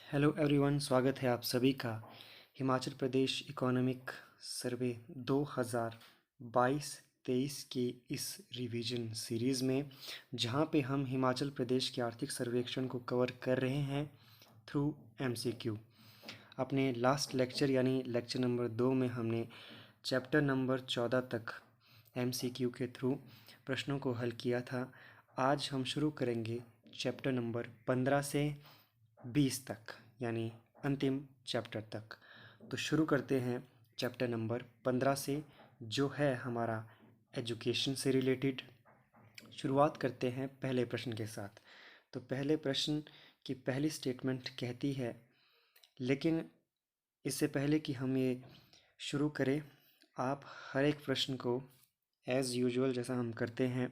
Hello everyone, स्वागत है आप सभी का हिमाचल प्रदेश इकोनॉमिक सर्वे 2022-23 के इस रिवीजन सीरीज़ में, जहां पे हम हिमाचल प्रदेश के आर्थिक सर्वेक्षण को कवर कर रहे हैं थ्रू एमसीक्यू। अपने लास्ट लेक्चर यानी लेक्चर नंबर 2 में हमने चैप्टर नंबर 14 तक एमसीक्यू के थ्रू प्रश्नों को हल किया था। आज हम शुरू करेंगे चैप्टर नंबर 15 से 20 तक, यानी अंतिम चैप्टर तक। तो शुरू करते हैं चैप्टर नंबर 15 से, जो है हमारा एजुकेशन से रिलेटेड। शुरुआत करते हैं पहले प्रश्न के साथ। तो पहले प्रश्न की पहली स्टेटमेंट कहती है, लेकिन इससे पहले कि हम ये शुरू करें, आप हर एक प्रश्न को एज़ यूजुअल जैसा हम करते हैं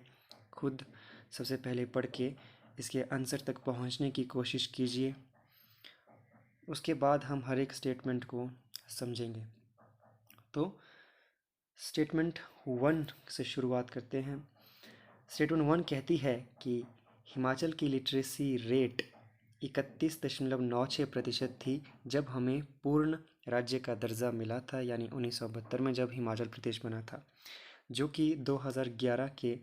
खुद सबसे पहले पढ़ के इसके आंसर तक पहुंचने की कोशिश कीजिए। उसके बाद हम हर एक स्टेटमेंट को समझेंगे। तो स्टेटमेंट 1 से शुरुआत करते हैं। स्टेटमेंट 1 कहती है कि हिमाचल की लिटरेसी रेट 31.96% थी जब हमें पूर्ण राज्य का दर्जा मिला था, यानी 1972 में जब हिमाचल प्रदेश बना था, जो कि 2011 के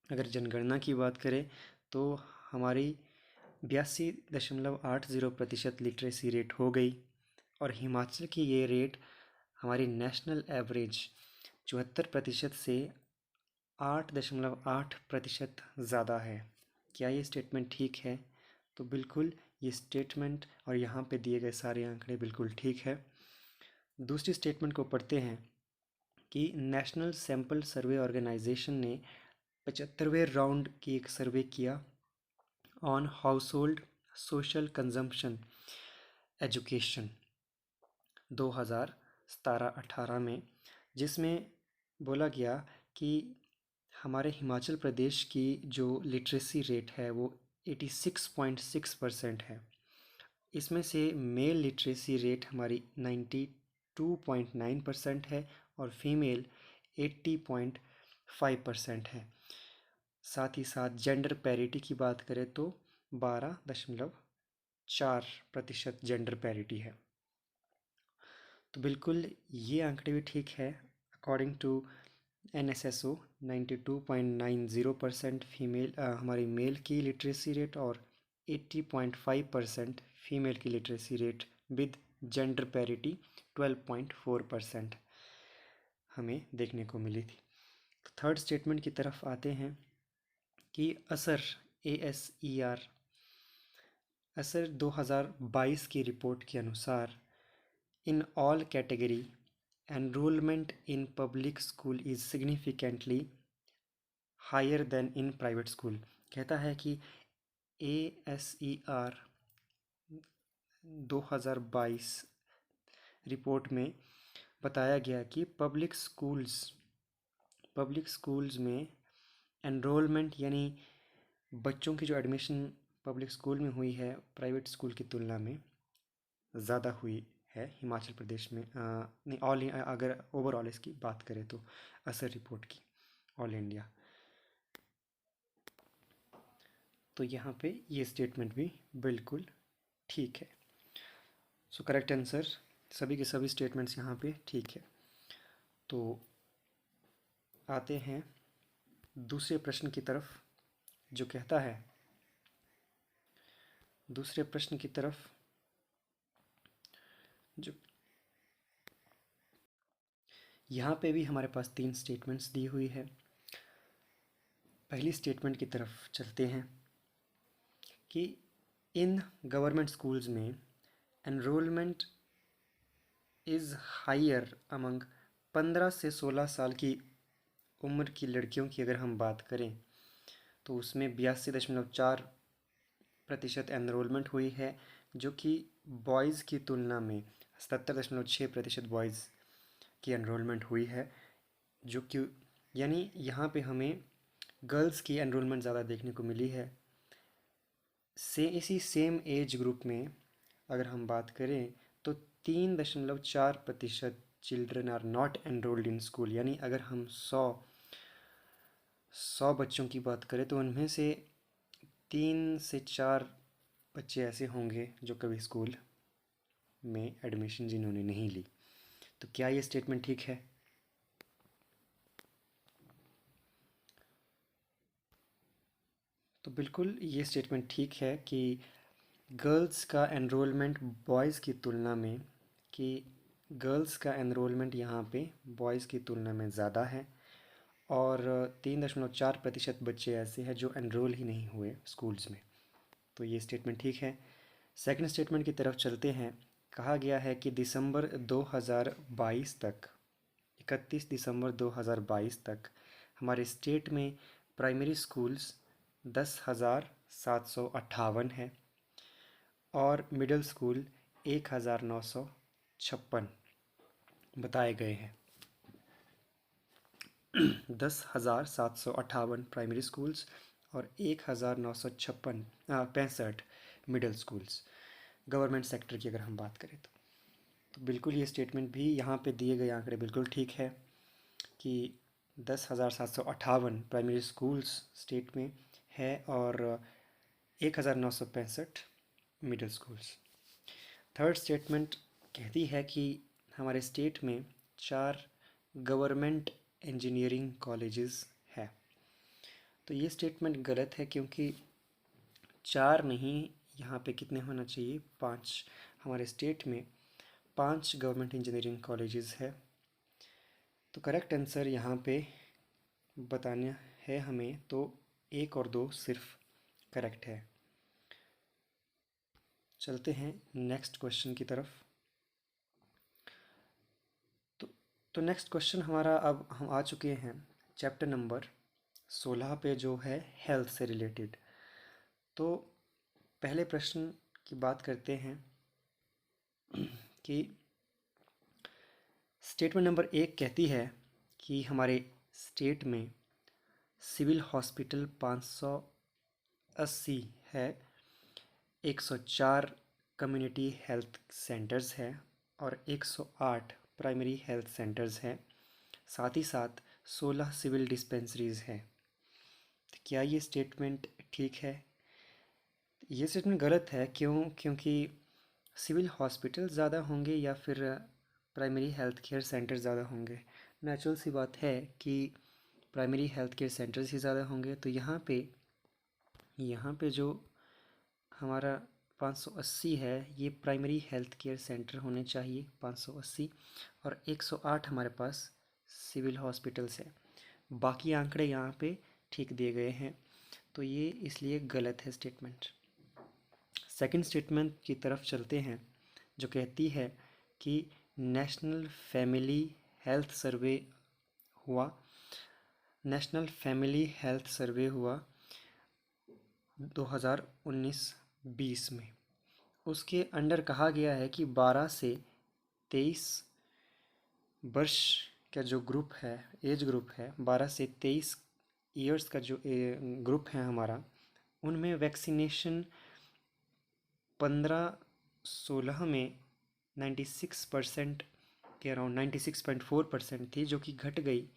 अगर जनगणना की बात करें तो हमारी 82.80% लिटरेसी रेट हो गई। और हिमाचल की ये रेट हमारी नेशनल एवरेज 74% से 8.8% ज़्यादा है। क्या ये स्टेटमेंट ठीक है? तो बिल्कुल ये स्टेटमेंट और यहाँ पे दिए गए सारे आंकड़े बिल्कुल ठीक है। दूसरी स्टेटमेंट को पढ़ते हैं कि नेशनल सैंपल सर्वे ऑर्गेनाइजेशन ने 75वें राउंड की एक सर्वे किया on household social consumption education 2017-18 में, जिसमें बोला गया कि हमारे हिमाचल प्रदेश की जो लिटरेसी रेट है वो 86.6% है। इसमें से मेल लिटरेसी रेट हमारी 92.9% है और फीमेल 80.5% है। साथ ही साथ जेंडर पैरिटी की बात करें तो 12.4% जेंडर पैरिटी है। तो बिल्कुल ये आंकड़े भी ठीक है। अकॉर्डिंग टू NSSO 92.90% फीमेल हमारी मेल की लिटरेसी रेट और 80.5% फीमेल की literacy rate with gender parity 12.4% हमें देखने को मिली थी। तो थर्ड स्टेटमेंट की तरफ आते हैं कि असर ASER असर 2022 की रिपोर्ट के अनुसार in all category enrollment in public school is significantly higher than in private school. कहता है कि ASER 2022 रिपोर्ट में बताया गया कि पब्लिक स्कूल्स में एनरोलमेंट यानी बच्चों की जो एडमिशन पब्लिक स्कूल में हुई है प्राइवेट स्कूल की तुलना में ज़्यादा हुई है हिमाचल प्रदेश में। नहीं, अगर ओवरऑल इसकी बात करें तो असर रिपोर्ट की ऑल इंडिया। तो यहाँ पे ये स्टेटमेंट भी बिल्कुल ठीक है। सो करेक्ट आंसर, सभी के सभी स्टेटमेंट्स यहाँ पे ठीक है। तो आते हैं दूसरे प्रश्न की तरफ, जो कहता है दूसरे प्रश्न की तरफ जो यहाँ पे भी हमारे पास 3 स्टेटमेंट्स दी हुई है। पहली स्टेटमेंट की तरफ चलते हैं कि इन गवर्नमेंट स्कूल्स में एनरोलमेंट इज़ हायर अमंग 15 से 16 साल की उम्र की लड़कियों की अगर हम बात करें तो उसमें 82.4% एनरोलमेंट हुई है, जो कि बॉयज़ की तुलना में 77.6% बॉयज़ की एनरोलमेंट हुई है, जो कि यानी यहाँ पे हमें गर्ल्स की एनरोलमेंट ज़्यादा देखने को मिली है। इसी सेम एज ग्रुप में अगर हम बात करें तो 3.4% children are not enrolled in school, यानी अगर हम 100 बच्चों की बात करें तो उनमें से 3 से 4 बच्चे ऐसे होंगे जो कभी स्कूल में एडमिशन जिन्होंने नहीं ली। तो क्या ये स्टेटमेंट ठीक है? तो बिल्कुल ये स्टेटमेंट ठीक है कि गर्ल्स का एनरोलमेंट बॉयज़ की तुलना में कि गर्ल्स का एनरोलमेंट यहाँ पे बॉयज़ की तुलना में ज़्यादा है और 3.4% बच्चे ऐसे हैं जो एनरोल ही नहीं हुए स्कूल्स में। तो ये स्टेटमेंट ठीक है। सेकंड स्टेटमेंट की तरफ चलते हैं। कहा गया है कि दिसंबर 2022 तक 31 दिसंबर 2022 तक हमारे स्टेट में प्राइमरी स्कूल्स 10,758 है और मिडिल स्कूल 1,956 बताए गए हैं। 10,758 प्राइमरी स्कूल्स और 1,956 65 मिडिल स्कूल्स गवर्नमेंट सेक्टर की अगर हम बात करें तो बिल्कुल ये स्टेटमेंट भी यहाँ पे दिए गए आंकड़े बिल्कुल ठीक है कि 10,758 प्राइमरी स्कूल्स स्टेट में है और 1,965 मिडिल स्कूल्स। थर्ड स्टेटमेंट कहती है कि हमारे स्टेट में 4 गवर्नमेंट इंजीनियरिंग कॉलेजेस है। तो ये स्टेटमेंट गलत है क्योंकि 4 नहीं, यहाँ पे कितने होना चाहिए? 5। हमारे स्टेट में 5 गवर्नमेंट इंजीनियरिंग कॉलेजेस है। तो करेक्ट आंसर यहाँ पे बताना है हमें, तो 1 और 2 सिर्फ करेक्ट है। चलते हैं नेक्स्ट क्वेश्चन की तरफ। तो नेक्स्ट क्वेश्चन हमारा, अब हम आ चुके हैं चैप्टर नंबर 16 पे जो है हेल्थ से रिलेटेड। तो पहले प्रश्न की बात करते हैं कि स्टेटमेंट नंबर 1 कहती है कि हमारे स्टेट में सिविल हॉस्पिटल 580 है, 104 कम्युनिटी हेल्थ सेंटर्स है और 108 प्राइमरी हेल्थ सेंटर्स हैं। साथ ही साथ 16 सिविल डिस्पेंसरीज हैं। तो क्या ये स्टेटमेंट ठीक है? ये स्टेटमेंट गलत है। क्यों? क्योंकि सिविल हॉस्पिटल ज़्यादा होंगे या फिर प्राइमरी हेल्थ केयर सेंटर ज़्यादा होंगे? नेचुरल सी बात है कि प्राइमरी हेल्थ केयर सेंटर्स ही ज़्यादा होंगे। तो यहाँ पे जो हमारा 580 है ये प्राइमरी हेल्थ केयर सेंटर होने चाहिए, 580, और 108 हमारे पास सिविल हॉस्पिटल्स है। बाकी आंकड़े यहाँ पे ठीक दिए गए हैं, तो ये इसलिए गलत है स्टेटमेंट। सेकंड स्टेटमेंट की तरफ चलते हैं जो कहती है कि नेशनल फैमिली हेल्थ सर्वे हुआ, नेशनल फैमिली हेल्थ सर्वे हुआ 2019-20 में। उसके अंडर कहा गया है कि 12 से 23 वर्ष का जो ग्रुप है, एज ग्रुप है, 12 से 23 ईयर्स का जो ग्रुप है हमारा, उनमें वैक्सीनेशन 15-16 में 96% के अराउंड 96.4% थी, जो कि घट गई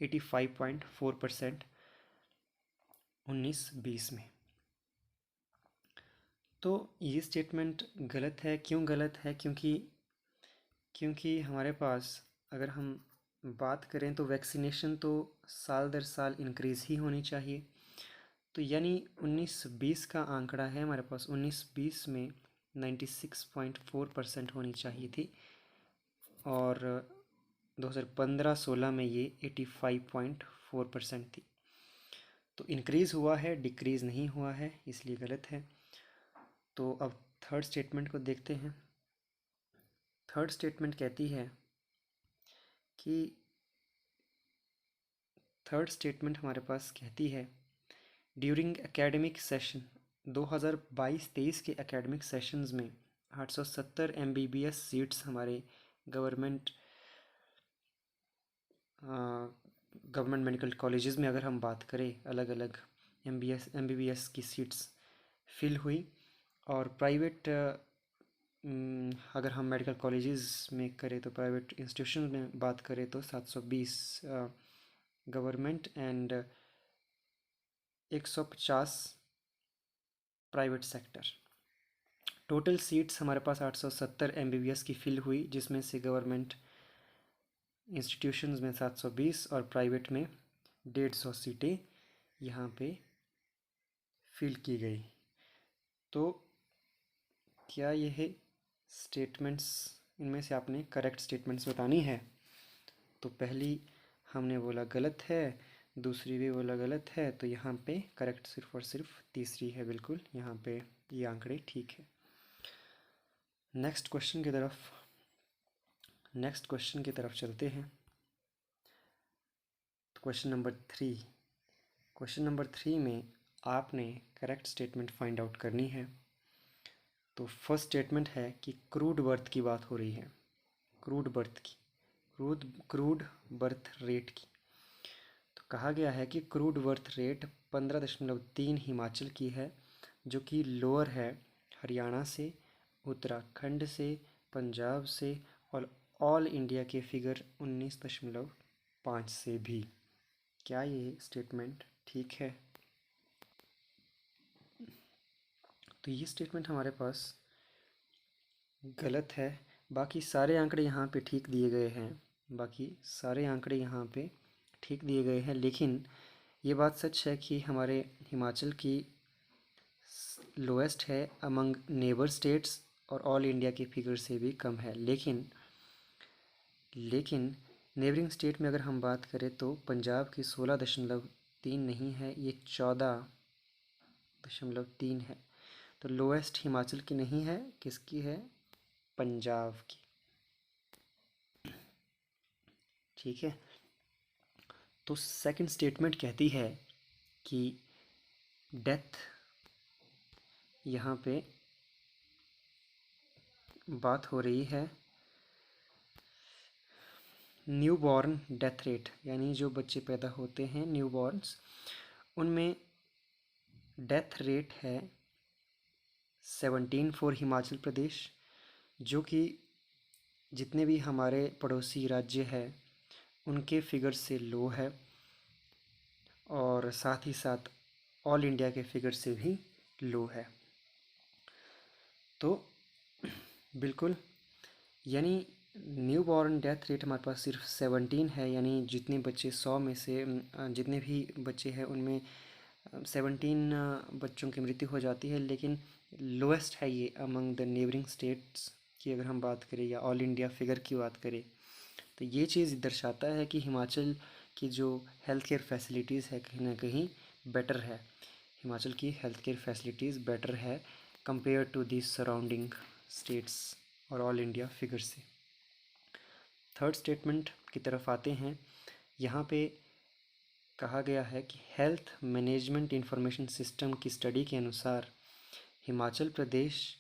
85.4% 19-20 में। तो ये स्टेटमेंट गलत है। क्यों गलत है? क्योंकि हमारे पास अगर हम बात करें तो वैक्सीनेशन तो साल दर साल इंक्रीज़ ही होनी चाहिए। तो यानी 19-20 का आंकड़ा है हमारे पास, 19-20 में 96.4% होनी चाहिए थी और 2015-16 में ये 85.4% थी। तो इंक्रीज़ हुआ है, डिक्रीज़ नहीं हुआ है, इसलिए गलत है। तो अब थर्ड स्टेटमेंट को देखते हैं। थर्ड स्टेटमेंट कहती है कि थर्ड स्टेटमेंट हमारे पास कहती है ड्यूरिंग एकेडमिक सेशन 2022-23 के एकेडमिक सेशंस में 870 MBBS सीट्स हमारे गवर्नमेंट मेडिकल कॉलेजेस में, अगर हम बात करें, अलग अलग MBBS की सीट्स फिल हुई। और प्राइवेट अगर हम मेडिकल कॉलेजेस में करें तो प्राइवेट इंस्टीट्यूशन में बात करें तो 720 government and 150 private sector. Total seats हमारे पास 870 MBBS की फिल हुई, जिसमें से गवर्नमेंट इंस्टीट्यूशंस में 720 और प्राइवेट में 150 सीटें यहाँ पे फिल की गई। तो क्या यह स्टेटमेंट्स, इनमें से आपने करेक्ट स्टेटमेंट्स बतानी है। तो पहली हमने बोला गलत है, दूसरी भी बोला गलत है, तो यहाँ पे करेक्ट सिर्फ और सिर्फ तीसरी है। बिल्कुल यहाँ पे ये आंकड़े ठीक है। नेक्स्ट क्वेश्चन की तरफ चलते हैं। तो क्वेश्चन नंबर 3 में आपने करेक्ट स्टेटमेंट फाइंड आउट करनी है। तो फर्स्ट स्टेटमेंट है कि क्रूड बर्थ की बात हो रही है, क्रूड बर्थ रेट की। तो कहा गया है कि क्रूड बर्थ रेट 15.3 हिमाचल की है, जो कि लोअर है हरियाणा से, उत्तराखंड से, पंजाब से और ऑल इंडिया के फिगर 19.5 से भी। क्या ये स्टेटमेंट ठीक है? तो ये स्टेटमेंट हमारे पास गलत है। बाकी सारे आंकड़े यहाँ पे ठीक दिए गए हैं, लेकिन ये बात सच है कि हमारे हिमाचल की लोएस्ट है अमंग नेबर स्टेट्स और ऑल इंडिया के फिगर से भी कम है। लेकिन नेबरिंग स्टेट में अगर हम बात करें तो पंजाब की 16.3 नहीं है, ये 14.3 है। तो लोएस्ट हिमाचल की नहीं है, किसकी है? पंजाब की। ठीक है। तो सेकंड स्टेटमेंट कहती है कि डेथ, यहाँ पे बात हो रही है न्यू बॉर्न डेथ रेट, यानी जो बच्चे पैदा होते हैं न्यू बॉर्न्स, उनमें डेथ रेट है 17 फॉर हिमाचल प्रदेश, जो कि जितने भी हमारे पड़ोसी राज्य हैं उनके फिगर से लो है, और साथ ही साथ ऑल इंडिया के फिगर से भी लो है। तो बिल्कुल, यानी न्यू बॉर्न डेथ रेट हमारे पास सिर्फ 17 है, यानी जितने बच्चे 100 में से जितने भी बच्चे हैं उनमें 17 बच्चों की मृत्यु हो जाती है। लेकिन लोएस्ट है ये अमंग द नेबरिंग स्टेट्स की अगर हम बात करें, या ऑल इंडिया फिगर की बात करें, तो ये चीज़ दर्शाता है कि हिमाचल की जो हेल्थ केयर फैसिलिटीज़ है कहीं ना कहीं बेटर है। हिमाचल की हेल्थ केयर फैसिलिटीज़ बेटर है compare to the surrounding states और ऑल इंडिया फिगर से। थर्ड स्टेटमेंट की तरफ आते हैं। यहाँ पे कहा गया है कि हेल्थ मैनेजमेंट इंफॉर्मेशन सिस्टम की स्टडी के अनुसार Himachal Pradesh,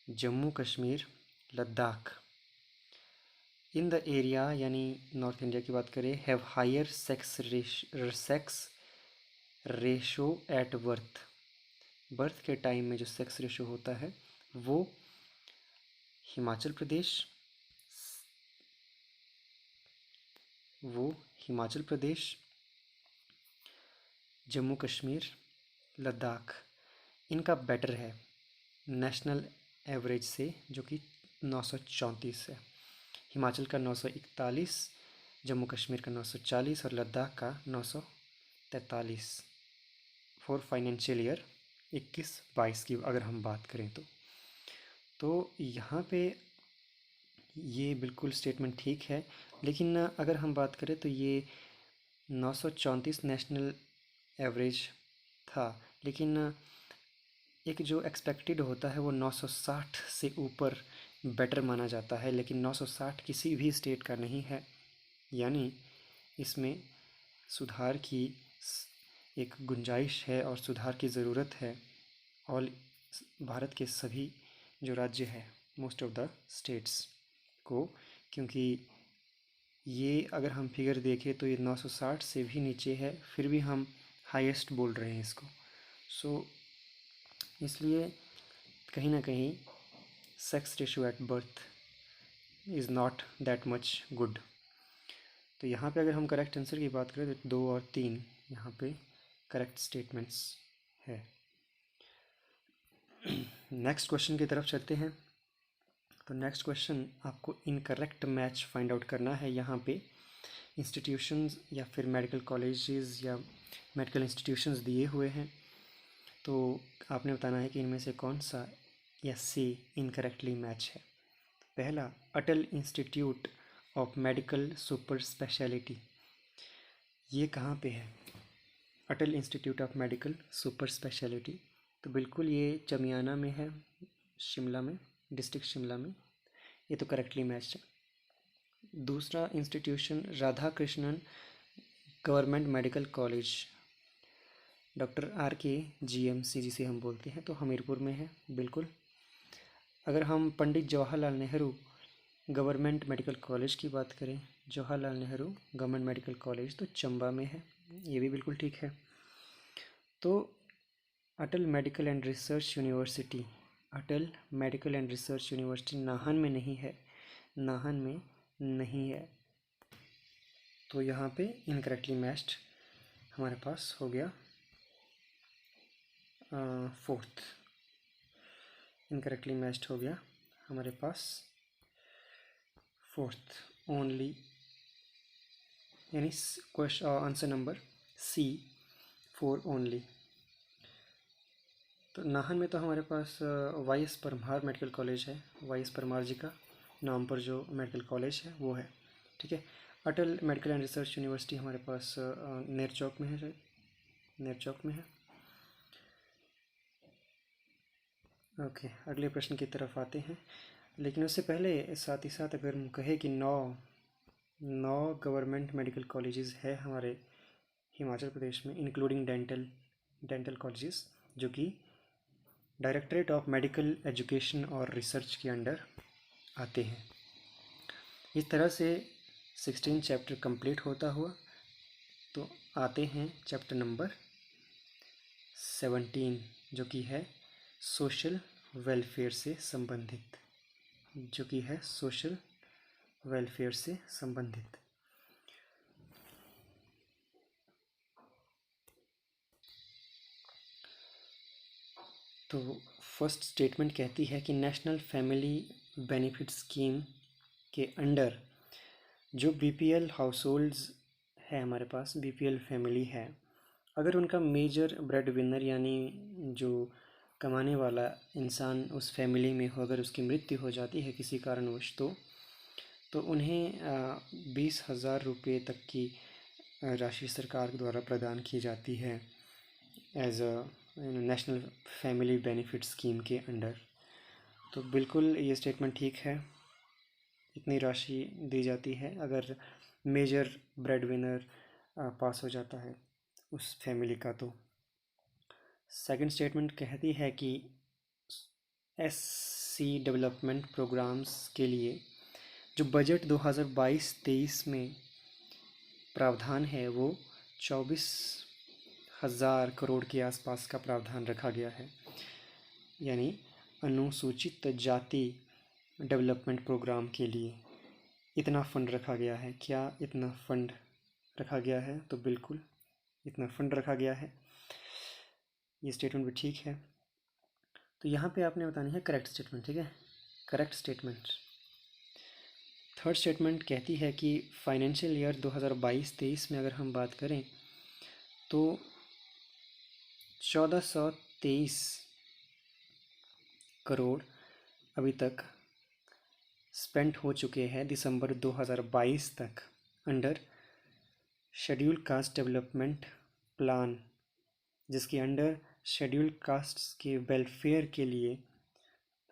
Jammu Kashmir, Ladakh in the area, यानी नॉर्थ इंडिया की बात करें, have higher sex ratio at birth के टाइम में जो सेक्स रेशो होता है वो हिमाचल प्रदेश, जम्मू कश्मीर, लद्दाख इनका बेटर है नेशनल एवरेज से, जो कि 934 है। हिमाचल का 941, जम्मू कश्मीर का 940 और लद्दाख का 943 फॉर फाइनेंशियल ईयर 21-22 की अगर हम बात करें तो यहाँ पे ये बिल्कुल स्टेटमेंट ठीक है। लेकिन अगर हम बात करें तो ये 934 नेशनल एवरेज था, लेकिन एक जो एक्सपेक्टेड होता है वो 960 से ऊपर बेटर माना जाता है, लेकिन 960 किसी भी स्टेट का नहीं है, यानी इसमें सुधार की एक गुंजाइश है और सुधार की ज़रूरत है ऑल भारत के सभी जो राज्य है, मोस्ट ऑफ द स्टेट्स को, क्योंकि ये अगर हम फिगर देखें तो ये 960 से भी नीचे है, फिर भी हम हाईएस्ट बोल रहे हैं इसको। सो इसलिए कहीं ना कहीं sex ratio at birth is not that much good. तो यहाँ पे अगर हम करेक्ट आंसर की बात करें तो 2 और 3 यहाँ पे करेक्ट स्टेटमेंट्स है। नेक्स्ट क्वेश्चन की तरफ चलते हैं। तो नेक्स्ट क्वेश्चन आपको इनकरेक्ट मैच फाइंड आउट करना है। यहाँ पे इंस्टीट्यूशंस या फिर मेडिकल कॉलेजेस या मेडिकल इंस्टीट्यूशंस दिए हुए हैं, तो आपने बताना है कि इनमें से कौन सा या सी इनकरेक्टली मैच है। पहला, Atal institute of medical super speciality, ये कहाँ पे है? Atal institute of medical super speciality, तो बिल्कुल ये चमियाना में है, शिमला में, डिस्ट्रिक्ट शिमला में। ये तो करेक्टली मैच है। दूसरा institution Radha Krishnan government medical college, doctor RK GMC जिसे हम बोलते हैं, तो हमीरपुर में है बिल्कुल। अगर हम Pandit Jawaharlal Nehru government medical college की बात करें, Jawaharlal Nehru government medical college, तो चंबा में है, ये भी बिल्कुल ठीक है। तो Atal medical and research university, Atal medical and research university Nahan में नहीं है, नाहन में नहीं है, तो यहाँ पे इनकरेक्टली मैच्ड हमारे पास हो गया फोर्थ, इनकरेक्टली मैच्ड हो गया हमारे पास फोर्थ ओनली, यानी question answer number C 4 only. तो नाहन में तो हमारे पास YS परमार मेडिकल कॉलेज है, YS परमार जी का नाम पर जो मेडिकल कॉलेज है वो है, ठीक है। अटल मेडिकल एंड रिसर्च यूनिवर्सिटी हमारे पास नेर चौक में है, शायद नेर चौक में है। ओके, अगले प्रश्न की तरफ आते हैं, लेकिन उससे पहले साथ ही साथ अगर हम कहें कि 9 गवर्नमेंट मेडिकल कॉलेजेस है हमारे हिमाचल प्रदेश में, इंक्लूडिंग डेंटल कॉलेजेस, जो कि डायरेक्टरेट ऑफ मेडिकल एजुकेशन और रिसर्च के अंडर आते हैं। इस तरह से 16 चैप्टर कंप्लीट होता हुआ तो आते हैं चैप्टर नंबर 17, जो कि है सोशल वेलफेयर से संबंधित, जो कि है सोशल वेलफेयर से संबंधित। तो फर्स्ट स्टेटमेंट कहती है कि नेशनल फैमिली बेनिफिट स्कीम के अंडर जो BPL हाउस होल्ड्स है, हमारे पास BPL फैमिली है, अगर उनका मेजर ब्रेड विनर यानी जो कमाने वाला इंसान उस फैमिली में हो, अगर उसकी मृत्यु हो जाती है किसी कारणवश, तो उन्हें 20,000 रुपये तक की राशि सरकार द्वारा प्रदान की जाती है as a national family benefit scheme के अंडर। तो बिल्कुल ये स्टेटमेंट ठीक है, इतनी राशि दी जाती है अगर मेजर ब्रेड विनर पास हो जाता है उस फैमिली का। तो सेकंड स्टेटमेंट कहती है कि SC डेवलपमेंट प्रोग्राम्स के लिए जो बजट 2022-23 में प्रावधान है वो 24,000 करोड़ के आसपास का प्रावधान रखा गया है, यानी अनुसूचित जाति डेवलपमेंट प्रोग्राम के लिए इतना फंड रखा गया है। क्या इतना फंड रखा गया है? तो बिल्कुल इतना फंड रखा गया है, ये स्टेटमेंट भी ठीक है। तो यहाँ पे आपने बतानी है करेक्ट स्टेटमेंट, ठीक है, करेक्ट स्टेटमेंट। थर्ड स्टेटमेंट कहती है कि फाइनेंशियल ईयर 2022-23 में अगर हम बात करें तो 1423 करोड़ अभी तक स्पेंड हो चुके हैं दिसंबर 2022 तक under schedule caste development plan, जिसके अंडर शेड्यूल कास्ट्स के वेलफेयर के लिए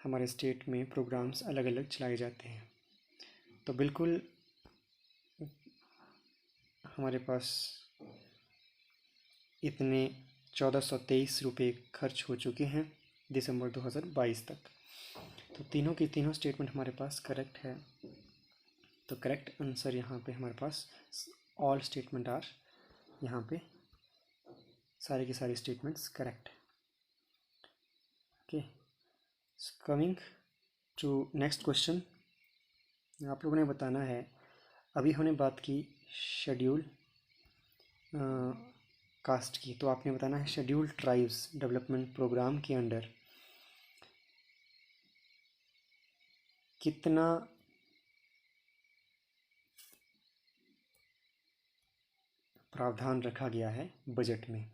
हमारे स्टेट में प्रोग्राम्स अलग अलग चलाए जाते हैं। तो बिल्कुल हमारे पास इतने 1423 रुपये खर्च हो चुके हैं दिसंबर 2022 तक। तो तीनों की तीनों स्टेटमेंट हमारे पास करेक्ट है। तो करेक्ट आंसर यहाँ पे हमारे पास ऑल स्टेटमेंट आर, यहाँ पे सारे के सारे statements correct. Okay, coming to next question, आप लोगों ने बताना है, अभी हमने बात की शेड्यूल कास्ट की, तो आपने बताना है शेड्यूल ट्राइब्स डेवलपमेंट प्रोग्राम के अंडर कितना प्रावधान रखा गया है बजट में।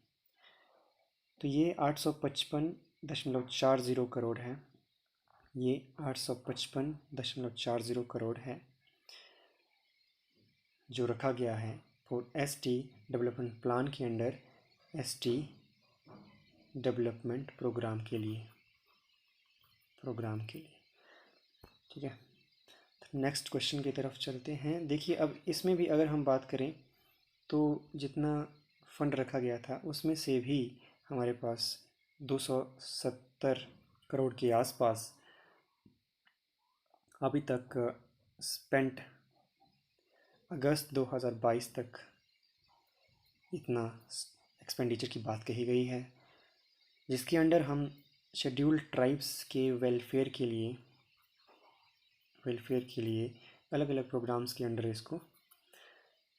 तो ये 855.40 करोड़ है। ये 855.40 करोड़ है जो रखा गया है फॉर एसटी डेवलपमेंट प्लान के अंडर एसटी डेवलपमेंट प्रोग्राम के लिए ठीक है। नेक्स्ट क्वेश्चन की तरफ चलते हैं। देखिए अब इसमें भी अगर हम बात करें तो जितना फंड रखा गया था उसमें से भी हमारे पास 270 करोड़ के आसपास अभी तक स्पेंट अगस्त 2022 तक इतना एक्सपेंडिचर की बात कही गई है, जिसके अंडर हम शेड्यूल्ड ट्राइब्स के वेलफेयर के लिए अलग अलग प्रोग्राम्स के अंडर इसको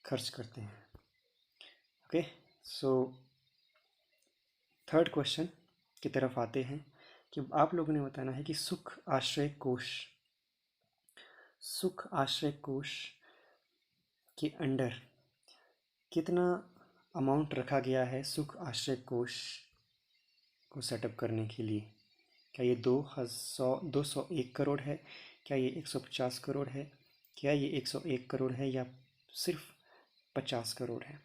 खर्च करते हैं। ओके, सो थर्ड क्वेश्चन की तरफ आते हैं कि आप लोगों ने बताना है कि सुख आश्रय कोष के अंडर कितना अमाउंट रखा गया है सुख आश्रय कोष को सेटअप करने के लिए। क्या ये 201 करोड़ है, क्या ये 150 करोड़ है, क्या ये 101 करोड़ है या सिर्फ 50 करोड़ है।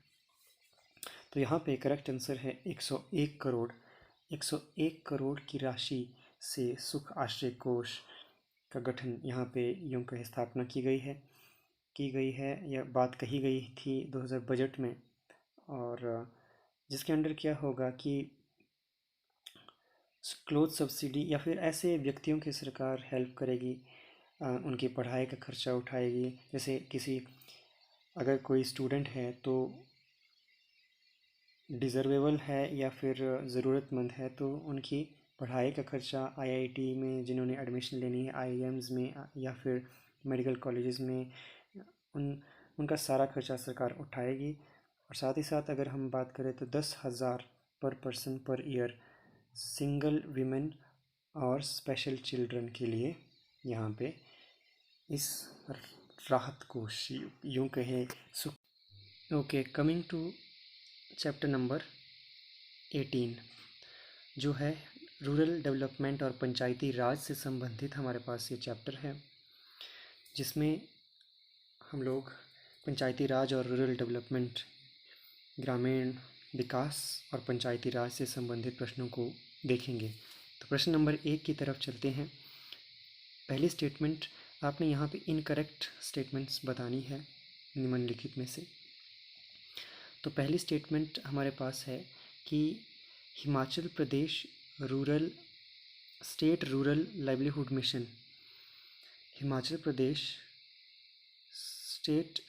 तो यहाँ पे करेक्ट आंसर है 101 करोड़। 101 करोड़ की राशि से सुख आश्रय कोष का गठन यहाँ पे यूँ कहे स्थापना की गई है या बात कही गई थी 2000 बजट में। और जिसके अंडर क्या होगा कि क्लोथ सब्सिडी या फिर ऐसे व्यक्तियों की सरकार हेल्प करेगी, उनकी पढ़ाई का खर्चा उठाएगी। जैसे अगर कोई स्टूडेंट है तो डिज़र्वेबल है या फिर ज़रूरतमंद है तो उनकी पढ़ाई का खर्चा आईआईटी में जिन्होंने एडमिशन लेनी है, आईआईएम्स में या फिर मेडिकल कॉलेजेस में, उनका सारा खर्चा सरकार उठाएगी। और साथ ही साथ अगर हम बात करें तो 10,000 पर person per year single women और स्पेशल चिल्ड्रन के लिए यहाँ पे इस राहत कोष यूँ कहे सुख। Okay, coming to chapter number 18 जो है रूरल डेवलपमेंट और पंचायती राज से संबंधित हमारे पास ये चैप्टर है, जिसमें हम लोग पंचायती राज और रूरल डेवलपमेंट, ग्रामीण विकास और पंचायती राज से संबंधित प्रश्नों को देखेंगे। तो प्रश्न नंबर 1 की तरफ चलते हैं। पहली स्टेटमेंट आपने यहाँ पे इनकरेक्ट स्टेटमेंट्स बतानी है निम्नलिखित में से। तो पहली स्टेटमेंट हमारे पास है कि Himachal Pradesh state rural livelihood mission, Himachal Pradesh state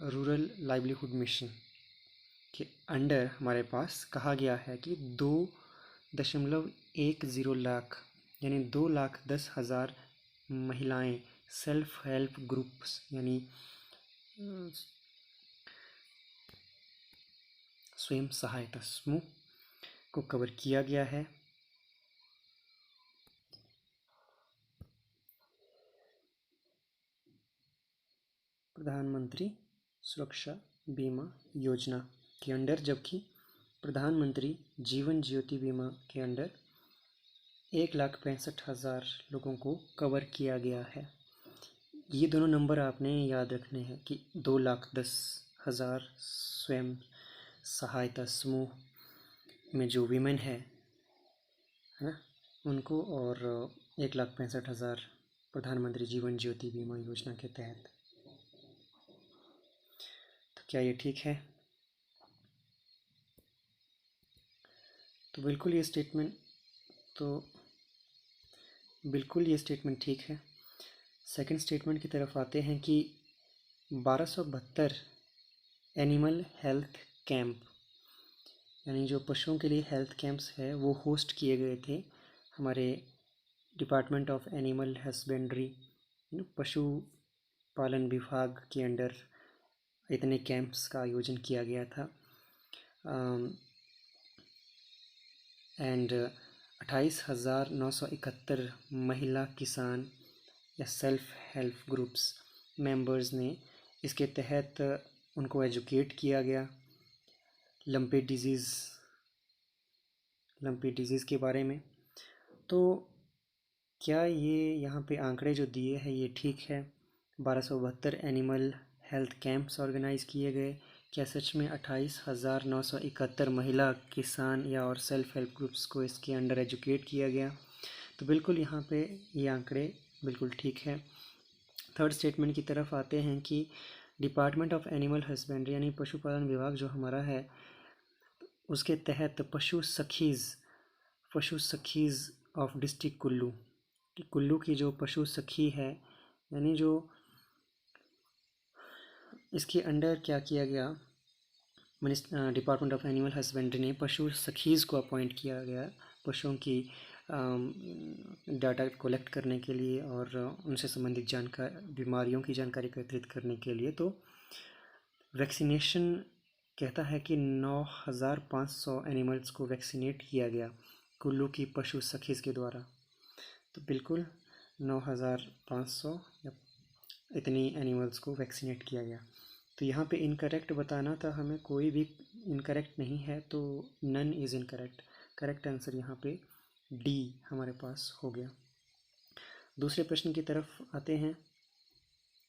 rural livelihood mission के अंडर हमारे पास कहा गया है कि 2.10 लाख यानी 2,10,000 महिलाएं सेल्फ हेल्प ग्रुप्स यानी स्वयं सहायता समूह को कवर किया गया है। प्रधानमंत्री सुरक्षा बीमा योजना के अंडर, जबकि प्रधानमंत्री जीवन ज्योति बीमा के अंडर 1,65,000 लोगों को कवर किया गया है। ये दोनों नंबर आपने याद रखने हैं कि 2,10,000 स्वयं सहायता समूह में जो वीमेन है ना उनको, और 1,65,000 प्रधानमंत्री जीवन ज्योति बीमा योजना के तहत। तो क्या ये ठीक है? तो बिल्कुल ये स्टेटमेंट ठीक है। सेकंड स्टेटमेंट की तरफ आते हैं कि 1272 एनिमल हेल्थ कैंप यानी जो पशुओं के लिए हेल्थ कैंप्स है वो होस्ट किए गए थे हमारे डिपार्टमेंट ऑफ एनिमल हस्बेंड्री, पशु पालन विभाग के अंडर इतने कैंप्स का आयोजन किया गया था। एंड 28,971 महिला किसान या सेल्फ हेल्प ग्रुप्स मेंबर्स ने, इसके तहत उनको एजुकेट किया गया लंपी डिजीज़ के बारे में। तो क्या ये यहाँ पे आंकड़े जो दिए हैं ये ठीक है? 1272 एनिमल हेल्थ कैंप्स ऑर्गेनाइज़ किए गए। क्या सच में 28,971 महिला किसान या और सेल्फ हेल्प ग्रुप्स को इसके अंडर एजुकेट किया गया? तो बिल्कुल यहाँ पे ये आंकड़े बिल्कुल ठीक है। थर्ड स्टेटमेंट की तरफ आते हैं कि डिपार्टमेंट ऑफ एनिमल हस्बेंड्री यानी पशुपालन विभाग जो हमारा है, उसके तहत पशु सखीज़ ऑफ डिस्ट्रिक्ट कुल्लू, कि कुल्लू की जो पशु सखी है, यानी जो इसके अंडर क्या किया गया, डिपार्टमेंट ऑफ एनिमल हस्बेंड्री ने पशु सखीज़ को अपॉइंट किया गया पशुओं की डाटा कलेक्ट करने के लिए और उनसे संबंधित बीमारियों की जानकारी एकत्रित करने के लिए। तो वैक्सीनेशन कहता है कि 9,500 एनिमल्स को वैक्सीनेट किया गया कुल्लू की पशु सखीज़ के द्वारा। तो बिल्कुल 9,500 या इतनी एनिमल्स को वैक्सीनेट किया गया। तो यहाँ पे इनकरेक्ट बताना था हमें, कोई भी इनकरेक्ट नहीं है, तो none is incorrect. Correct answer यहाँ पे डी हमारे पास हो गया। दूसरे प्रश्न की तरफ आते हैं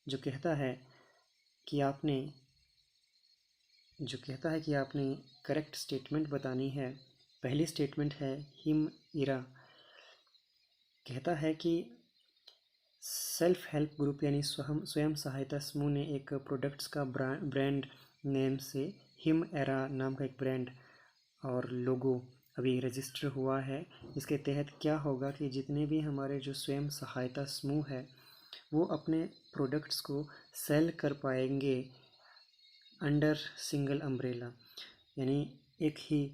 जो कहता है कि आपने करेक्ट स्टेटमेंट बतानी है। पहली स्टेटमेंट है हिम इरा, कहता है कि सेल्फ हेल्प ग्रुप यानी स्वयं सहायता समूह ने एक प्रोडक्ट्स का ब्रांड नेम से हिम एरा नाम का एक ब्रांड और लोगो अभी रजिस्टर हुआ है। इसके तहत क्या होगा कि जितने भी हमारे जो स्वयं सहायता समूह है वो अपने प्रोडक्ट्स को सेल कर पाएंगे अंडर सिंगल अम्ब्रेला, यानी एक ही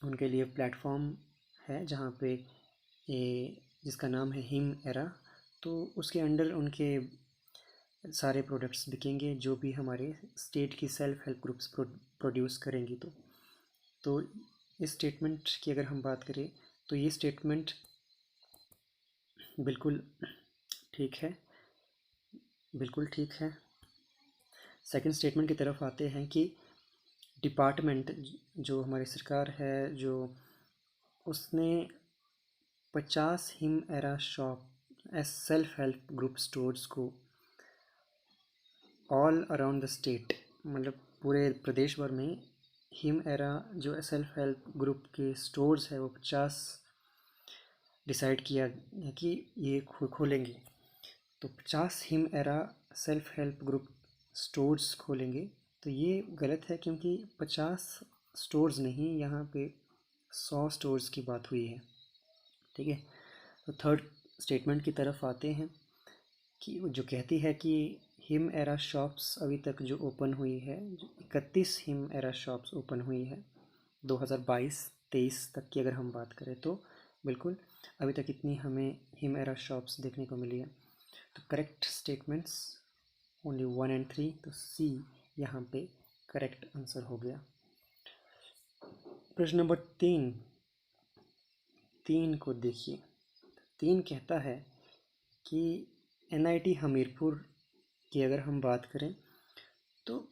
उनके लिए प्लेटफॉर्म है जहाँ पे ये जिसका नाम है हिम एरा। तो उसके अंडर उनके सारे प्रोडक्ट्स बिकेंगे जो भी हमारे स्टेट की सेल्फ हेल्प ग्रुप्स प्रोड्यूस करेंगी। तो इस स्टेटमेंट की अगर हम बात करें तो ये स्टेटमेंट बिल्कुल ठीक है, बिल्कुल ठीक है। सेकंड स्टेटमेंट की तरफ आते हैं कि डिपार्टमेंट जो हमारी सरकार है जो उसने 50 him era shop S self help group stores को ऑल अराउंड द स्टेट, मतलब पूरे प्रदेश भर में हिम एरा जो सेल्फ हेल्प ग्रुप के स्टोर्स है वो 50 डिसाइड किया है कि ये खोलेंगे। तो 50 him era self help group stores खोलेंगे। तो ये गलत है क्योंकि 50 स्टोर्स नहीं, यहाँ पे 100 स्टोर्स की बात हुई है। ठीक है। तो थर्ड स्टेटमेंट की तरफ आते हैं कि जो कहती है कि हिम एरा शॉप्स अभी तक जो ओपन हुई है, 31 हिम एरा शॉप्स ओपन हुई है 2022-23 तक की अगर हम बात करें तो बिल्कुल अभी तक इतनी हमें हिम एरा शॉप्स देखने को मिली है। तो करेक्ट स्टेटमेंट्स ओनली 1 and 3, तो सी यहाँ पे करेक्ट आंसर हो गया। प्रश्न नंबर 3 को देखिए। 3 कहता है कि NIT हमीरपुर की अगर हम बात करें तो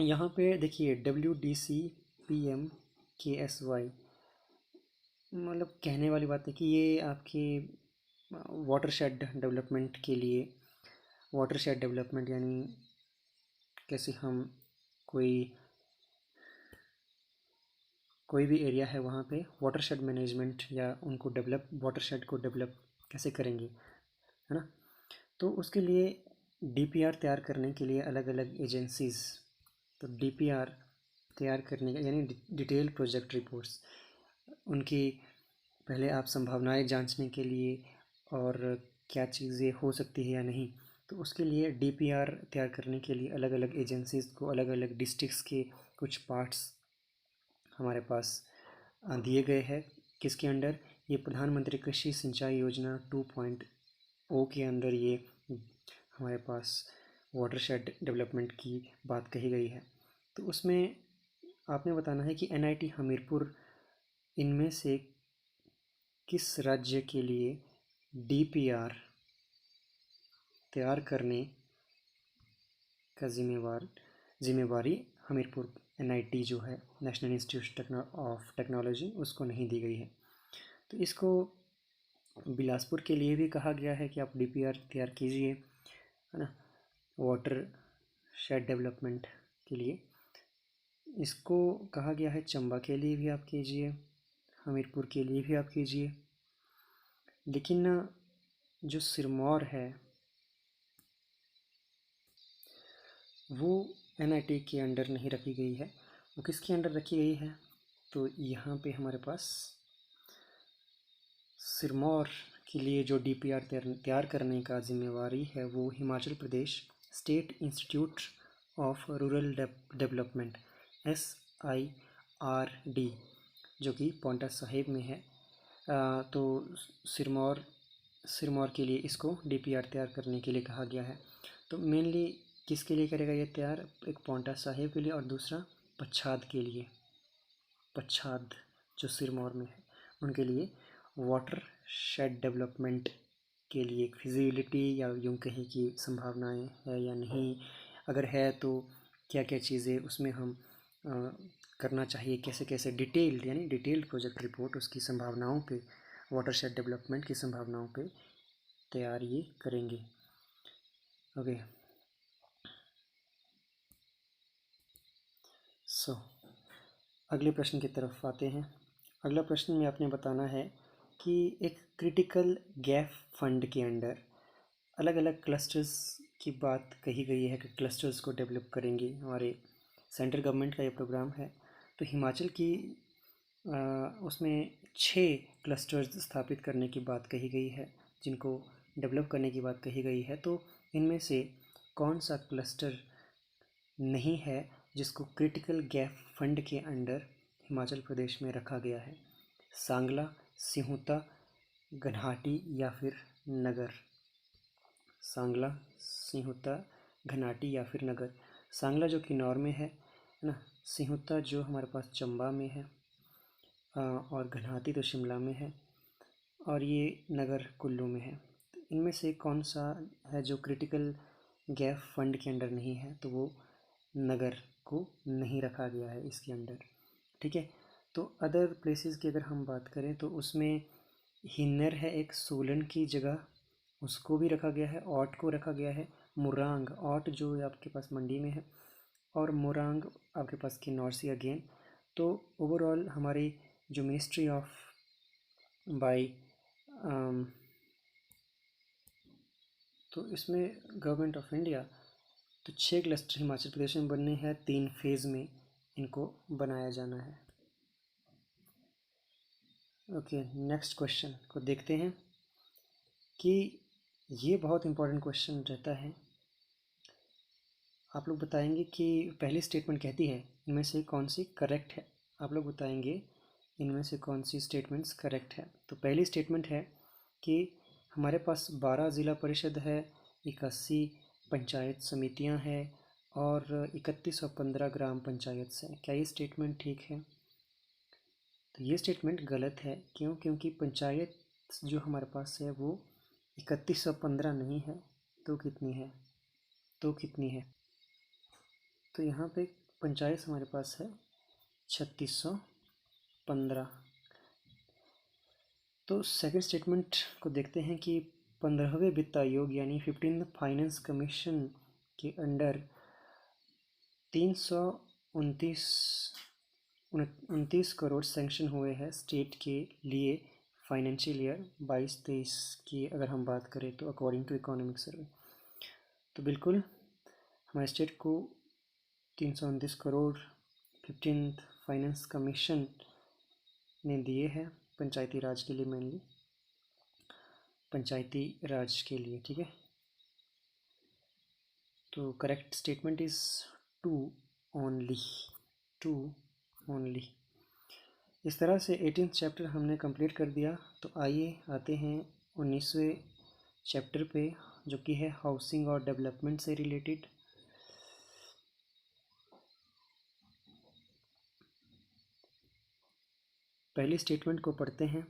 यहाँ पे देखिए WDCPMKSY, मतलब कहने वाली बात है कि ये आपकी वाटरशेड डेवलपमेंट के लिए, वाटरशेड डेवलपमेंट यानी कैसे हम कोई भी एरिया है वहाँ पे वाटरशेड मैनेजमेंट या उनको वाटरशेड को डेवलप कैसे करेंगे, है ना। तो उसके लिए DPR तैयार करने के लिए अलग अलग एजेंसीज़, तो DPR तैयार करने का यानी डिटेल प्रोजेक्ट रिपोर्ट्स, उनकी पहले आप संभावनाएं जांचने के लिए और क्या चीज़ें हो सकती है या नहीं, तो उसके लिए DPR तैयार करने के लिए अलग अलग एजेंसीज़ को अलग अलग डिस्ट्रिक्ट्स के कुछ पार्ट्स हमारे पास दिए गए हैं। किसके अंडर? ये प्रधानमंत्री कृषि सिंचाई योजना 2.0 के अंदर ये हमारे पास वाटरशेड डेवलपमेंट की बात कही गई है। तो उसमें आपने बताना है कि NIT हमीरपुर इनमें से किस राज्य के लिए डीपीआर तैयार करने का जिम्मेवारी हमीरपुर एनआईटी जो है, नेशनल इंस्टीट्यूट ऑफ टेक्नोलॉजी, उसको नहीं दी गई है। तो इसको बिलासपुर के लिए भी कहा गया है कि आप डीपीआर तैयार कीजिए, है ना, वाटर शेड डेवलपमेंट के लिए। इसको कहा गया है चंबा के लिए भी आप कीजिए, हमीरपुर के लिए भी आप कीजिए। लेकिन जो सिरमौर है वो एनआईटी के अंडर नहीं रखी गई है। वो किसके अंडर रखी गई है? तो यहाँ पे हमारे पास सिरमौर के लिए जो डीपीआर तैयार करने का जिम्मेवारी है वो Himachal Pradesh state institute of rural development SIRD, जो कि पांवटा साहिब में है। तो सिरमौर के लिए इसको डीपीआर तैयार करने के लिए कहा गया है। तो मेनली किसके लिए करेगा ये तैयार? एक पांवटा साहिब के लिए और दूसरा पच्छाद के लिए। पच्छाद जो सिरमौर में है उनके लिए वाटर शेड डेवलपमेंट के लिए एक फिजिबिलिटी या यूँ कहीं की संभावनाएं है या नहीं, अगर है तो क्या क्या चीज़ें उसमें हम करना चाहिए, कैसे कैसे डिटेल्ड यानी डिटेल्ड प्रोजेक्ट रिपोर्ट उसकी संभावनाओं पे, वाटर शेड डेवलपमेंट की संभावनाओं पे तैयार ये करेंगे। ओके, सो अगले प्रश्न की तरफ आते हैं। अगला प्रश्न में आपने बताना है कि एक क्रिटिकल गैप फंड के अंडर अलग अलग क्लस्टर्स की बात कही गई है कि क्लस्टर्स को डेवलप करेंगे। हमारे सेंट्रल गवर्नमेंट का ये प्रोग्राम है। तो हिमाचल की उसमें 6 क्लस्टर्स स्थापित करने की बात कही गई है, जिनको डेवलप करने की बात कही गई है। तो इनमें से कौन सा क्लस्टर नहीं है जिसको क्रिटिकल गैप फंड के अंडर हिमाचल प्रदेश में रखा गया है? सांगला, सिहुता, घनाहटी या फिर नगर? सांगला, सिहुता, घनाहटी या फिर नगर। सांगला जो किन्नौर में है ना, सिहुता जो हमारे पास चंबा में है, और घनाहटी तो शिमला में है, और ये नगर कुल्लू में है। तो इनमें से कौन सा है जो क्रिटिकल गैप फंड के अंडर नहीं है? तो वो नगर को नहीं रखा गया है इसके अंडर। ठीक है। तो अदर प्लेसेस की अगर हम बात करें तो उसमें हिन्नर है एक सोलन की जगह, उसको भी रखा गया है। ऑट को रखा गया है। मुरांग, ऑट जो आपके पास मंडी में है, और मुरांग आपके पास किन्नौर से अगेन। तो ओवरऑल हमारी जो मिनिस्ट्री ऑफ बाई तो इसमें गवर्नमेंट ऑफ इंडिया, तो 6 क्लस्टर हिमाचल प्रदेश में बनने हैं, 3 फेज़ में इनको बनाया जाना है। ओके, नेक्स्ट क्वेश्चन को देखते हैं कि ये बहुत इंपॉर्टेंट क्वेश्चन रहता है। आप लोग बताएंगे कि पहली स्टेटमेंट कहती है इनमें से कौन सी करेक्ट है। आप लोग बताएंगे इनमें से कौन सी स्टेटमेंट्स करेक्ट है। तो पहली स्टेटमेंट है कि हमारे पास 12 ज़िला परिषद है, 81 पंचायत समितियां हैं और 3115 ग्राम पंचायत हैं। क्या ये स्टेटमेंट ठीक है? तो ये स्टेटमेंट गलत है। क्यों? क्योंकि पंचायत जो हमारे पास है वो 3115 नहीं है। तो कितनी है? तो यहाँ पे पंचायत हमारे पास है 3615। तो सेकंड स्टेटमेंट को देखते हैं कि 15वें वित्त आयोग यानी 15th फाइनेंस कमीशन के अंडर 329 करोड़ सेंक्शन हुए हैं स्टेट के लिए फाइनेंशियल ईयर 22-23 की अगर हम बात करें तो, अकॉर्डिंग टू इकोनॉमिक सर्वे। तो बिल्कुल हमारे स्टेट को 329 करोड़ 15th फाइनेंस कमीशन ने दिए हैं पंचायती राज के लिए, मेनली पंचायती राज के लिए। ठीक है। तो करेक्ट स्टेटमेंट इज 2 ओनली। इस तरह से 18th चैप्टर हमने कंप्लीट कर दिया। तो आइए आते हैं 19वें चैप्टर पे, जो कि है हाउसिंग और डेवलपमेंट से रिलेटेड। पहली स्टेटमेंट को पढ़ते हैं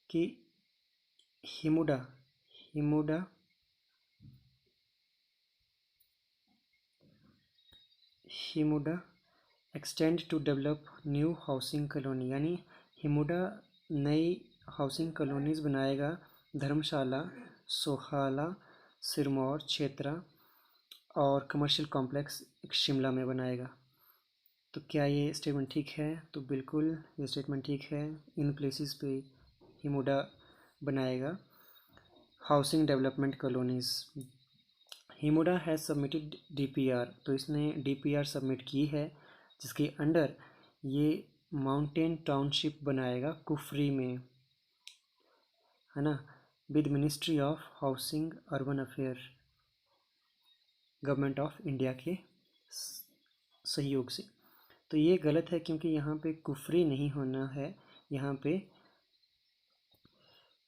कि HIMUDA HIMUDA extend to develop new housing colony, यानी हिमुडा नई हाउसिंग कॉलोनीज बनाएगा धर्मशाला, सोहाला, सिरमौर, क्षेत्रा और कमर्शियल कॉम्प्लेक्स शिमला में बनाएगा। तो क्या ये स्टेटमेंट ठीक है? तो बिल्कुल ये स्टेटमेंट ठीक है। इन प्लेसेस पे हिमुडा बनाएगा housing development colonies. HIMUDA has submitted DPR, तो इसने डीपीआर सबमिट की है जिसके अंडर ये माउंटेन टाउनशिप बनाएगा कुफरी में, है ना, with ministry of housing urban affair, government of India के सहयोग से। तो ये गलत है क्योंकि यहाँ पे कुफरी नहीं होना है।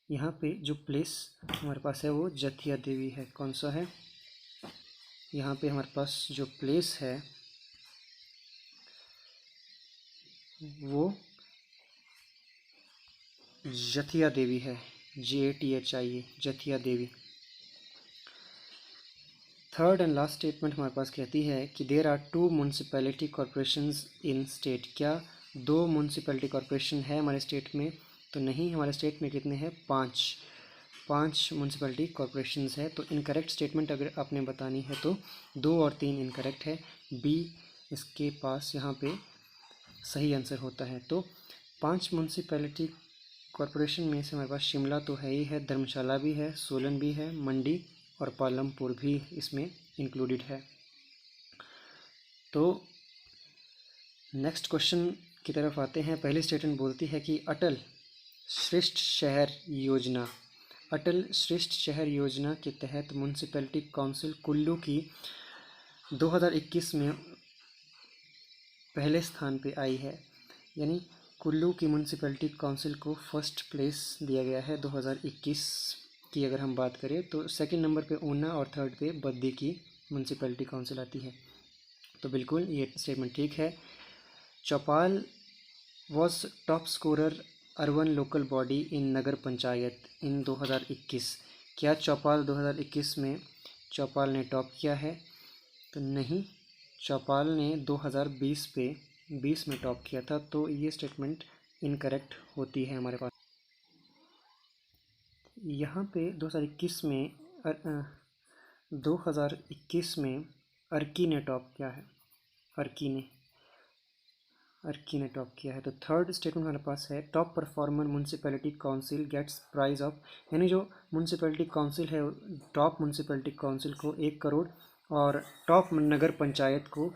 यहाँ पे जो प्लेस हमारे पास है वो जथिया देवी है। कौन सा है? यहाँ पे हमारे पास जो प्लेस है वो जथिया देवी है, JATHIA, Jathia Devi. Third and last statement हमारे पास कहती है कि there are 2 municipality corporations in state. क्या 2 म्यूनसिपैलिटी कॉरपोरेशन है हमारे स्टेट में? तो नहीं, हमारे स्टेट में कितने हैं? 5 म्यूनसिपैलिटी कॉरपोरेशंस है। तो इनकरेक्ट स्टेटमेंट अगर आपने बतानी है तो 2 और 3 इनकरेक्ट है, बी इसके पास यहाँ पे सही आंसर होता है। तो 5 म्यूनसिपैलिटी कॉरपोरेशन में से हमारे पास शिमला तो है ही है, धर्मशाला भी है, सोलन भी है, मंडी और पालमपुर भी इसमें इंक्लूडेड है। तो नेक्स्ट क्वेश्चन की तरफ आते हैं। पहली स्टेटमेंट बोलती है कि अटल श्रेष्ठ शहर योजना, अटल श्रेष्ठ शहर योजना के तहत म्यूनसिपैलिटी काउंसिल कुल्लू की 2021 में पहले स्थान पे आई है, यानी कुल्लू की म्यूनसिपैलिटी काउंसिल को फर्स्ट प्लेस दिया गया है 2021 की। अगर हम बात करें तो सेकंड नंबर पे ऊना और थर्ड पे बद्दी की म्यूनसिपैलिटी काउंसिल आती है। तो बिल्कुल ये स्टेटमेंट ठीक है। Chaupal was top scorer urban local body in Nagar Panchayat in 2021। क्या चौपाल 2021 में चौपाल ने टॉप किया है? तो नहीं, चौपाल ने 2020 में टॉप किया था। तो ये स्टेटमेंट इनकरेक्ट होती है हमारे पास। यहाँ पे 2021 में अर्की ने टॉप किया है, अर्की ने टॉप किया है। तो थर्ड स्टेटमेंट हमारे पास है top performer municipality council gets prize of, यानी जो म्यूनसिपैलिटी काउंसिल है टॉप म्यूनसिपैलिटी काउंसिल को 1 करोड़ और टॉप नगर पंचायत को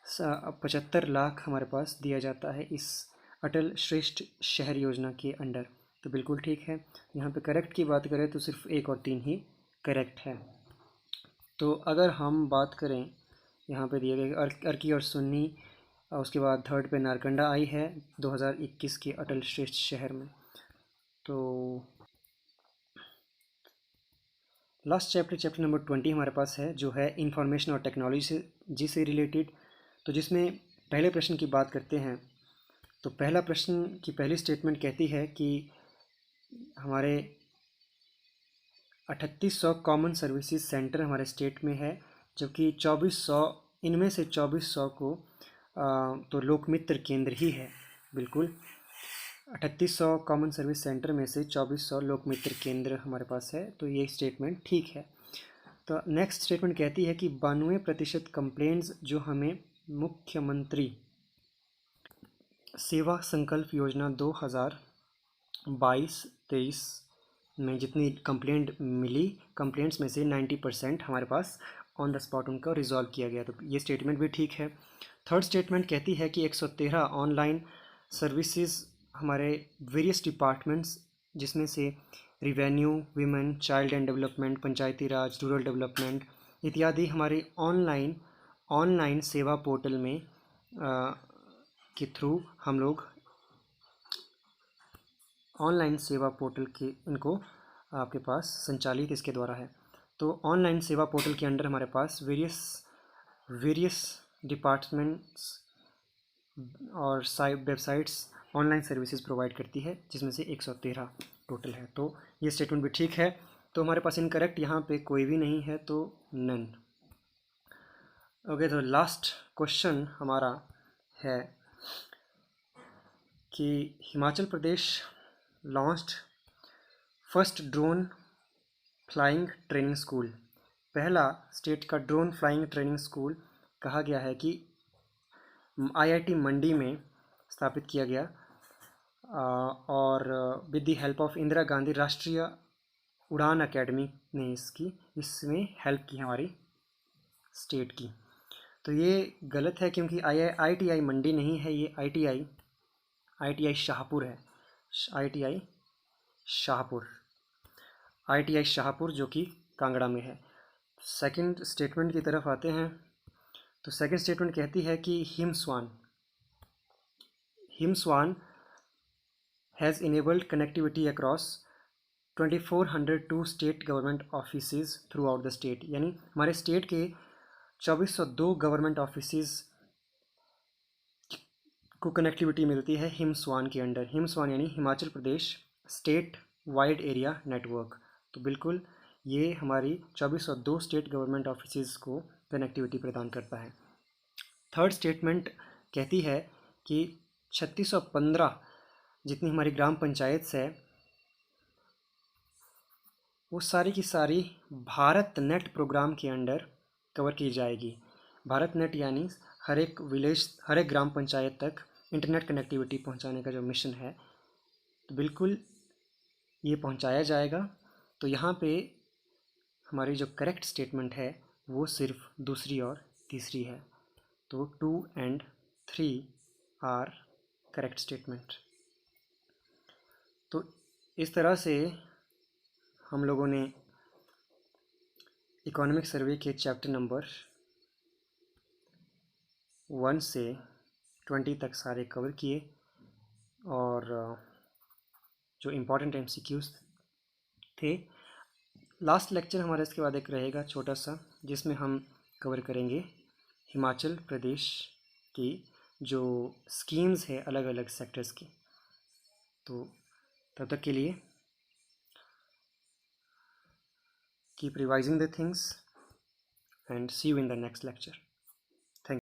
75 लाख हमारे पास दिया जाता है इस अटल श्रेष्ठ शहर योजना के अंडर। तो बिल्कुल ठीक है। यहाँ पे करेक्ट की बात करें तो सिर्फ 1 और 3 ही करेक्ट है। तो अगर हम बात करें यहाँ पे दिए गए अर्की और सुन्नी, उसके बाद थर्ड पे नारकंडा आई है 2021 के अटल श्रेष्ठ शहर में। तो लास्ट चैप्टर नंबर 20 हमारे पास है जो है इंफॉर्मेशन और टेक्नोलॉजी से रिलेटेड। तो जिसमें पहले प्रश्न की बात करते हैं तो पहला प्रश्न की पहली स्टेटमेंट कहती है कि हमारे 3800 कॉमन सर्विसेज सेंटर हमारे स्टेट में है, जबकि 2400 इनमें से 2400 को तो लोकमित्र केंद्र ही है। बिल्कुल 3800 कॉमन सर्विस सेंटर में से 2400 लोकमित्र केंद्र हमारे पास है। तो ये स्टेटमेंट ठीक है। तो नेक्स्ट स्टेटमेंट कहती है कि 92% कंप्लेंट्स जो हमें मुख्यमंत्री सेवा संकल्प योजना 2022-23 में जितनी कंप्लेंट्स में से 90% हमारे पास ऑन द स्पॉट उनका रिजॉल्व किया गया। तो ये स्टेटमेंट भी ठीक है। थर्ड स्टेटमेंट कहती है कि 113 ऑनलाइन सर्विसेज हमारे वेरियस डिपार्टमेंट्स जिसमें से revenue, women, child and development, Panchayati Raj, rural development इत्यादि हमारे ऑनलाइन सेवा पोर्टल में के थ्रू हम लोग ऑनलाइन सेवा पोर्टल के इनको आपके पास संचालित इसके द्वारा है। तो ऑनलाइन सेवा पोर्टल के अंडर हमारे पास वेरियस डिपार्टमेंट्स और वेबसाइट्स ऑनलाइन सर्विसेज प्रोवाइड करती है जिसमें से 113 टोटल है। तो ये स्टेटमेंट भी ठीक है। तो हमारे पास इनकरेक्ट यहाँ पे कोई भी नहीं है, तो नन। ओके, तो लास्ट क्वेश्चन हमारा है कि Himachal Pradesh launched first drone flying training school. पहला स्टेट का ड्रोन फ्लाइंग ट्रेनिंग स्कूल कहा गया है कि आईआईटी मंडी में स्थापित किया गया, और with the help of Indira Gandhi राष्ट्रीय उड़ान अकेडमी ने इसमें हेल्प की हमारी स्टेट की। तो ये गलत है, क्योंकि आईटीआई मंडी नहीं है, ये आईटीआई शाहपुर है। आईटीआई शाहपुर जो कि कांगड़ा में है। सेकंड स्टेटमेंट की तरफ आते हैं। तो सेकंड स्टेटमेंट कहती है कि हिमस्वान has enabled connectivity across 2402 state government offices throughout the state. यानी हमारे स्टेट के 2402 गवर्नमेंट ऑफिसेज को कनेक्टिविटी मिलती है हिमस्वान के अंडर। हिमस्वान यानी Himachal Pradesh state wide area network. तो बिल्कुल ये हमारी 2402 स्टेट गवर्नमेंट ऑफिसेज को कनेक्टिविटी प्रदान करता है। थर्ड स्टेटमेंट कहती है कि 3615 जितनी हमारी ग्राम पंचायत है वो सारी की सारी भारत नेट प्रोग्राम के अंडर कवर की जाएगी। भारत नेट यानी हर एक विलेज, हर एक ग्राम पंचायत तक इंटरनेट कनेक्टिविटी पहुंचाने का जो मिशन है, तो बिल्कुल ये पहुंचाया जाएगा। तो यहाँ पे हमारी जो करेक्ट स्टेटमेंट है वो सिर्फ दूसरी और तीसरी है। तो 2 and 3 आर करेक्ट स्टेटमेंट। तो इस तरह से हम लोगों ने इकोनॉमिक सर्वे के चैप्टर नंबर 1 से 20 तक सारे कवर किए, और जो इम्पोर्टेंट एमसीक्यूज थे। लास्ट लेक्चर हमारा इसके बाद एक रहेगा छोटा सा, जिसमें हम कवर करेंगे हिमाचल प्रदेश की जो स्कीम्स है अलग अलग सेक्टर्स की। तो तब तक के लिए keep revising the things and see you in the next lecture.